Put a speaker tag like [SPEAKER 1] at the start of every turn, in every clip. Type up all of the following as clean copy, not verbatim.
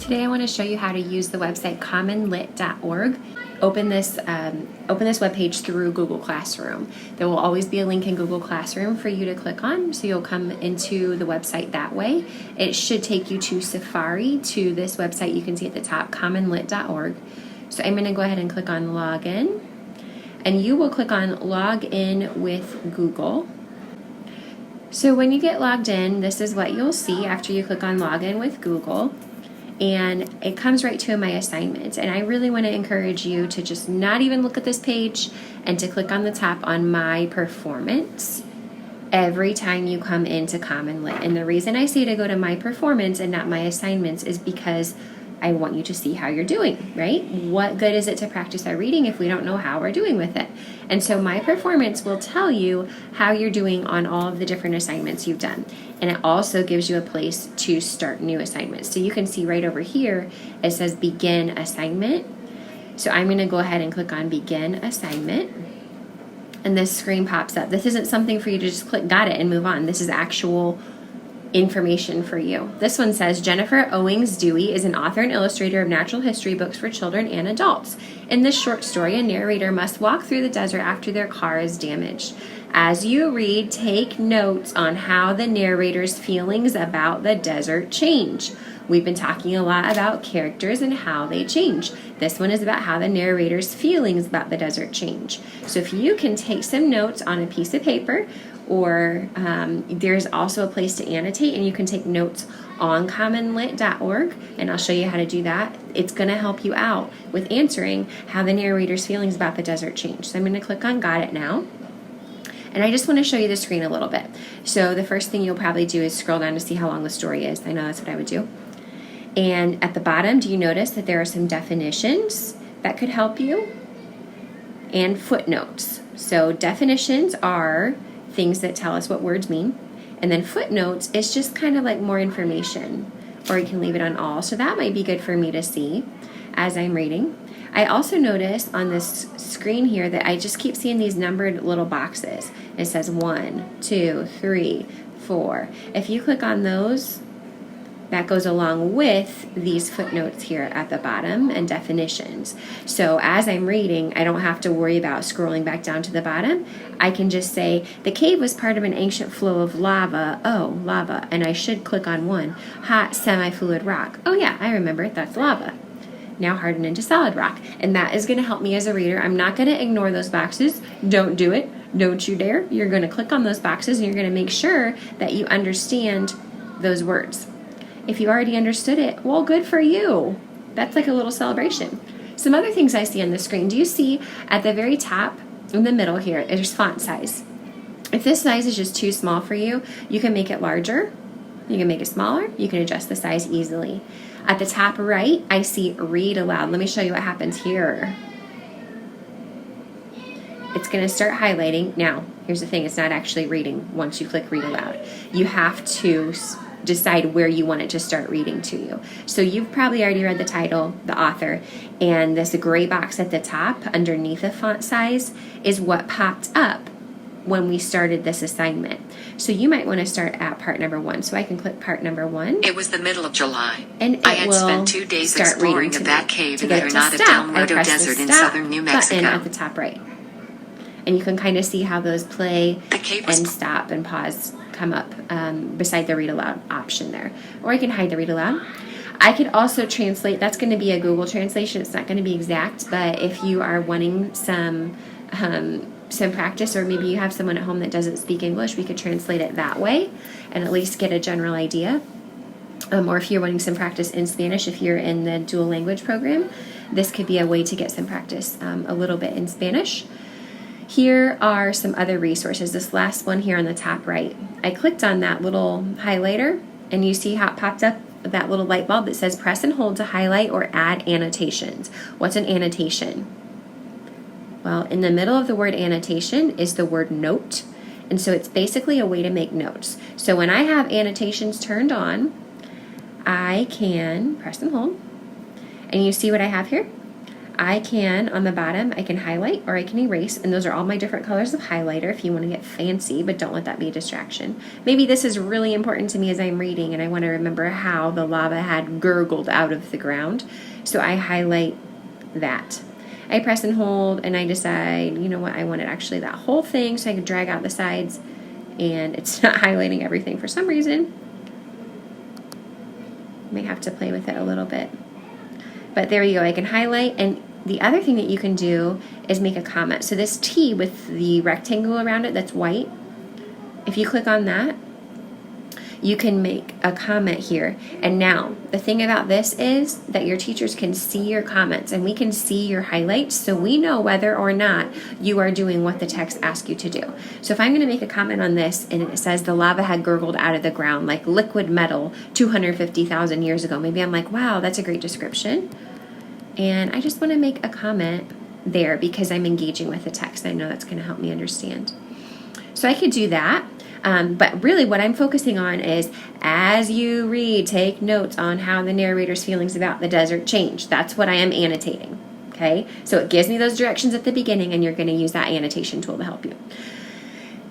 [SPEAKER 1] Today I want to show you how to use the website CommonLit.org. Open this webpage through Google Classroom. There will always be a link in Google Classroom for you to click on, so you'll come into the website that way. It should take you to Safari, to this website you can see at the top, CommonLit.org. So I'm going to go ahead and click on Login, and you will click on Login with Google. So when you get logged in, this is what you'll see after you click on Login with Google. And it comes right to my assignments. And I really want to encourage you to just not even look at this page and to click on the top on My Performance every time you come into CommonLit. And the reason I say to go to My Performance and not My Assignments is because I want you to see how you're doing, right? What good is it to practice our reading if we don't know how we're doing with it? And so My Performance will tell you how you're doing on all of the different assignments you've done. And it also gives you a place to start new assignments. So you can see right over here, it says Begin Assignment. So I'm going to go ahead and click on Begin Assignment. And this screen pops up. This isn't something for you to just click got it and move on. This is actual information for you. This one says Jennifer Owings Dewey is an author and illustrator of natural history books for children and adults. In this short story, a narrator must walk through the desert after their car is damaged. As you read, take notes on how the narrator's feelings about the desert change. We've been talking a lot about characters and how they change. This one is about how the narrator's feelings about the desert change. So if you can take some notes on a piece of paper, or there's also a place to annotate, and you can take notes on commonlit.org, and I'll show you how to do that. It's going to help you out with answering how the narrator's feelings about the desert change. So I'm going to click on Got It Now. And I just want to show you the screen a little bit. So the first thing you'll probably do is scroll down to see how long the story is. I know that's what I would do. And at the bottom, do you notice that there are some definitions that could help you? And footnotes. So definitions are things that tell us what words mean. And then footnotes is just kind of like more information. Or you can leave it on all. So that might be good for me to see as I'm reading. I also notice on this screen here that I just keep seeing these numbered little boxes. It says 1, 2, 3, 4. If you click on those, that goes along with these footnotes here at the bottom and definitions. So as I'm reading, I don't have to worry about scrolling back down to the bottom. I can just say, the cave was part of an ancient flow of lava. Oh, lava. And I should click on 1. Hot semi-fluid rock. Oh yeah, I remember. That's lava. Now hardened into solid rock. And that is going to help me as a reader. I'm not going to ignore those boxes. Don't do it. Don't you dare. You're going to click on those boxes and you're going to make sure that you understand those words. If you already understood it, well, good for you. That's like a little celebration. Some other things I see on the screen. Do you see at the very top in the middle here, there's font size. If this size is just too small for you, you can make it larger. You can make it smaller. You can adjust the size easily. At the top right, I see Read Aloud. Let me show you what happens here. It's going to start highlighting. Now, here's the thing. It's not actually reading once you click Read Aloud. You have to decide where you want it to start reading to you. So you've probably already read the title, the author, and this gray box at the top underneath the font size is what popped up when we started this assignment. So you might want to start at part number 1. So I can click part number 1.
[SPEAKER 2] It was the middle of July.
[SPEAKER 1] And
[SPEAKER 2] I had spent 2 days exploring a bat cave in the Granada del Muerto Desert in southern New Mexico.
[SPEAKER 1] Button at the top right. And you can kind of see how those play and stop and pause come up beside the read aloud option there. Or I can hide the read aloud. I could also translate. That's going to be a Google translation. It's not going to be exact, but if you are wanting some practice, or maybe you have someone at home that doesn't speak English, we could translate it that way and at least get a general idea. Or if you're wanting some practice in Spanish, if you're in the dual language program, this could be a way to get some practice a little bit in Spanish. Here are some other resources. This last one here on the top right. I clicked on that little highlighter, and you see how it popped up that little light bulb that says press and hold to highlight or add annotations. What's an annotation? Well, in the middle of the word annotation is the word note, and so it's basically a way to make notes. So when I have annotations turned on, I can press and hold, and you see what I have here? I can, on the bottom, I can highlight or I can erase, and those are all my different colors of highlighter if you want to get fancy, but don't let that be a distraction. Maybe this is really important to me as I'm reading and I want to remember how the lava had gurgled out of the ground, so I highlight that. I press and hold and I decide, you know what, I wanted actually that whole thing, so I can drag out the sides, and it's not highlighting everything for some reason. May have to play with it a little bit. But there you go, I can highlight, and the other thing that you can do is make a comment. So this T with the rectangle around it that's white, if you click on that, you can make a comment here. And now, the thing about this is that your teachers can see your comments and we can see your highlights, so we know whether or not you are doing what the text asks you to do. So if I'm going to make a comment on this and it says the lava had gurgled out of the ground like liquid metal 250,000 years ago, maybe I'm like, wow, that's a great description. And I just want to make a comment there because I'm engaging with the text. I know that's going to help me understand. So I could do that. But really what I'm focusing on is, as you read, take notes on how the narrator's feelings about the desert change. That's what I am annotating, okay? So it gives me those directions at the beginning, and you're going to use that annotation tool to help you.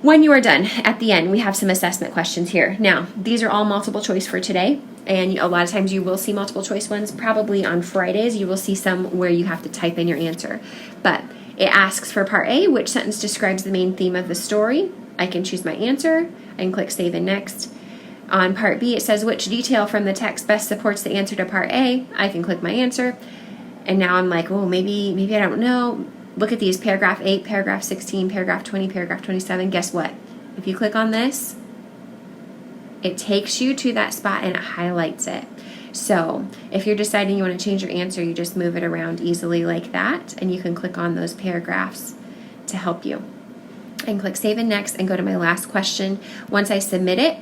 [SPEAKER 1] When you are done, at the end, we have some assessment questions here. Now, these are all multiple choice for today, and a lot of times you will see multiple choice ones. Probably on Fridays, you will see some where you have to type in your answer. But it asks for part A, which sentence describes the main theme of the story? I can choose my answer. I can click Save and Next. On part B, it says which detail from the text best supports the answer to part A. I can click my answer. And now I'm like, oh, maybe I don't know. Look at these, paragraph 8, paragraph 16, paragraph 20, paragraph 27. Guess what? If you click on this, it takes you to that spot and it highlights it. So if you're deciding you want to change your answer, you just move it around easily like that, and you can click on those paragraphs to help you. I can click Save and Next and go to my last question. Once I submit it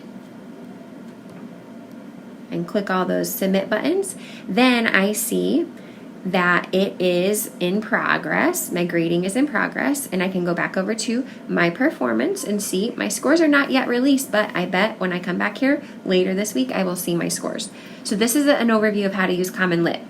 [SPEAKER 1] and click all those submit buttons, then I see that it is in progress. My grading is in progress, and I can go back over to my performance and see my scores are not yet released, but I bet when I come back here later this week, I will see my scores. So this is an overview of how to use CommonLit.